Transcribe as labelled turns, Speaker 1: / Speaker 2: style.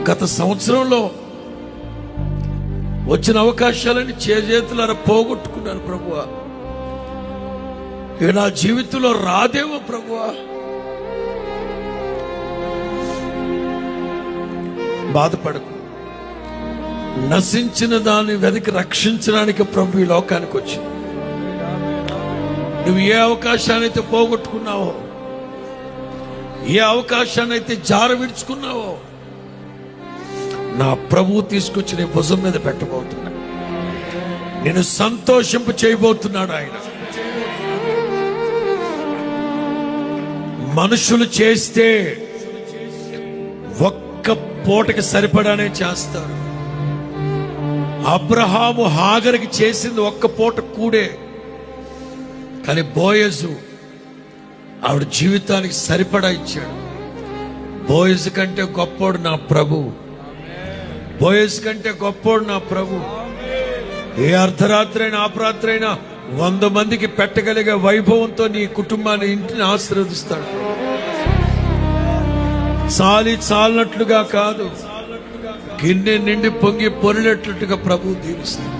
Speaker 1: గత సంవత్సరంలో వచ్చిన అవకాశాలని చేతులారా పోగొట్టుకున్నాను ప్రభువా. ఇక నా జీవితంలో రాదేమో ప్రభువా. బాధపడకు. నశించిన దాన్ని వెతికి రక్షించడానికి ప్రభు ఈ లోకానికి వచ్చి, నువ్వు ఏ అవకాశాన్ని అయితే పోగొట్టుకున్నావో, ఏ అవకాశాన్ని అయితే జార విడుచుకున్నావో, నా ప్రభు తీసుకొచ్చి నీ భుజం మీద పెట్టబోతున్నా. నేను సంతోషింపు చేయబోతున్నాడు ఆయన. మనుషులు చేస్తే ఒక్క పూటకి సరిపడానే చేస్తారు. అబ్రహాము హాగరికి చేసింది ఒక్క పూట కూడే, కానీ బోయజు ఆవిడ జీవితానికి సరిపడా ఇచ్చాడు. బోయజు కంటే గొప్పోడు నా ప్రభు. బోయజు కంటే గొప్పోడు నా ప్రభు. ఏ అర్ధరాత్రి అయినా అపరాత్రి అయినా 100 మందికి పెట్టగలిగే వైభవంతో నీ కుటుంబాన్ని, ఇంటిని ఆశీర్వదిస్తాడు. చాలినట్లుగా కాదు, గిన్నె నిండి పొంగి పొరినట్లుగా ప్రభు దీవిస్తాడు.